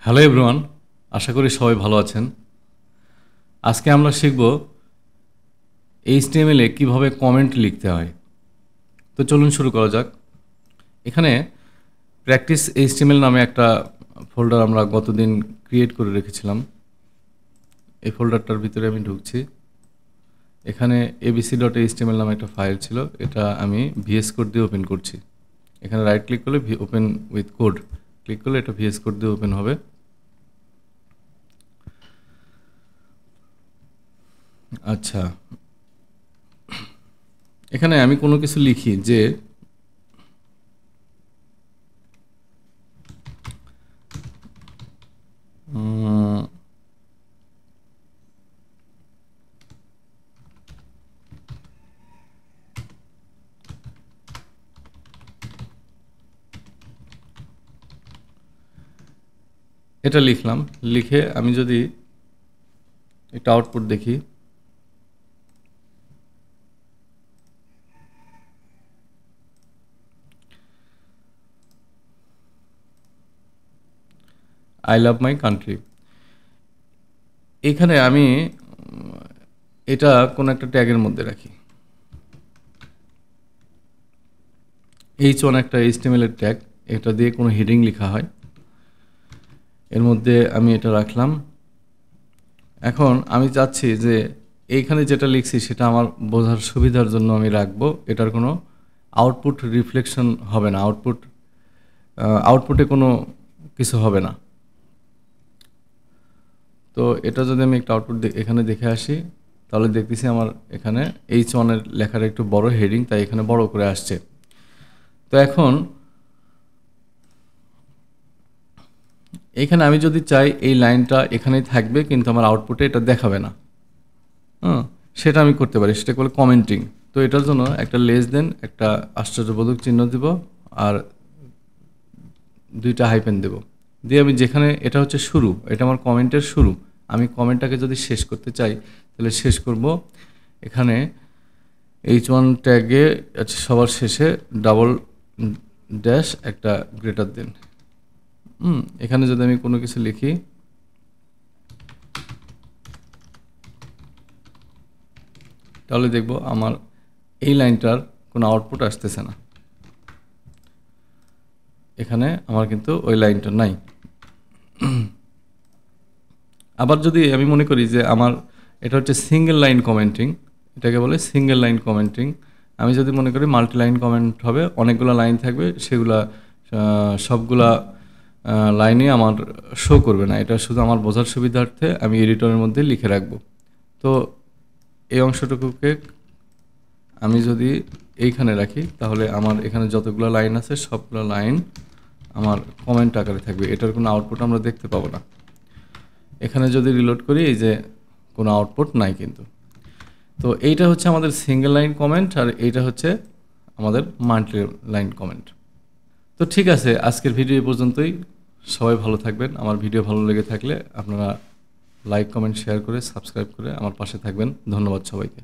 Hello everyone, আশা করি সবাই ভালো আছেন। আজকে আমরা শিখব এইচটিএমএল এ কীভাবে কমেন্ট লিখতে হয়। তো চলুন শুরু করা যাক। এখানে প্র্যাকটিস এইচটিএমএল নামে একটা ফোল্ডার আমরা গতদিন ক্রিয়েট করে রেখেছিলাম। এই ফোল্ডারটার ভিতরে আমি ঢুকছি। এখানে abc.html নামে একটা ফাইল ছিল, এটা আমি ভিএস কোড দিয়ে ওপেন করছি। এখানে রাইট ক্লিক করলে ওপেন উইথ কোড ক্লিক করলে এটা ভিএস কোড দিয়ে ওপেন হবে। আচ্ছা, এখানে আমি কোনো কিছু লিখি যে এটা লিখলাম, লিখে আমি যদি একটা আউটপুট দেখি, আই লাভ মাই কান্ট্রি। এখানে আমি এটা কোনো একটা ট্যাগের মধ্যে রাখি। H1 একটা HTML এর ট্যাগ, এটা দিয়ে কোনো হেডিং লেখা হয়। এর মধ্যে আমি এটা রাখলাম। এখন আমি চাচ্ছি যে এইখানে যেটা লিখছি সেটা আমার বোঝার সুবিধার জন্য আমি রাখবো। এটার কোনো আউটপুট রিফ্লেকশন হবে না, আউটপুটে কোনো কিছু হবে না। তো এটা যদি আমি একটা আউটপুট এখানে দেখে আসি, তাহলে দেখতেছি আমার এখানে H1 এর লেখার একটু বড় হেডিং, তাই এখানে বড় করে আসছে। তো এখন এখানে আমি যদি চাই এই লাইনটা এখানেই থাকবে কিন্তু আমার আউটপুটে এটা দেখাবে না, সেটা আমি করতে পারি, সেটা বলে কমেন্টিং। তো এটার জন্য একটা লেস দেন, একটা আশ্চর্যবোধক চিহ্ন দেব আর দুইটা হাইপেন দেব, দিয়ে আমি যেখানে এটা হচ্ছে শুরু, এটা আমার কমেন্টের শুরু, আমি কমেন্টটাকে যদি শেষ করতে চাই তাহলে শেষ করব এখানে H1 ট্যাগে সবার শেষে ডাবল ড্যাশ একটা গ্রেটার দেন। এখানে যদি আমি কোনো কিছু লিখি, তাহলে দেখব আমার এই লাইনটার কোনো আউটপুট আসতেছে না। এখানে আমার কিন্তু ওই লাইনটা নাই। আবার যদি আমি মনে করি যে আমার এটা হচ্ছে সিঙ্গেল লাইন কমেন্টিং, এটাকে বলে সিঙ্গেল লাইন কমেন্টিং। আমি যদি মনে করি মাল্টি লাইন কমেন্ট হবে, অনেকগুলো লাইন থাকবে, সেগুলা সবগুলা লাইনে আমার শো করবে না, এটা শুধু আমার বোঝার সুবিধার্থে আমি এডিটরের মধ্যে লিখে রাখবো। তো এই অংশটুকুকে আমি যদি এইখানে রাখি, তাহলে আমার এখানে যতগুলো লাইন আছে সবগুলো লাইন আমার কমেন্ট আকারে থাকবে, এটার কোনো আউটপুট আমরা দেখতে পাবো না। এখানে যদি রিলোড করি, এই যে কোনো আউটপুট নাই কিন্তু। তো এইটা হচ্ছে আমাদের সিঙ্গেল লাইন কমেন্ট, আর এইটা হচ্ছে আমাদের মাল্টি লাইন কমেন্ট। তো ঠিক আছে, আজকের ভিডিও পর্যন্তই। সবাই ভালো থাকবেন। আমার ভিডিও ভালো লেগে থাকলে আপনারা লাইক, কমেন্ট, শেয়ার করে সাবস্ক্রাইব করে আমার পাশে থাকবেন। ধন্যবাদ সবাইকে।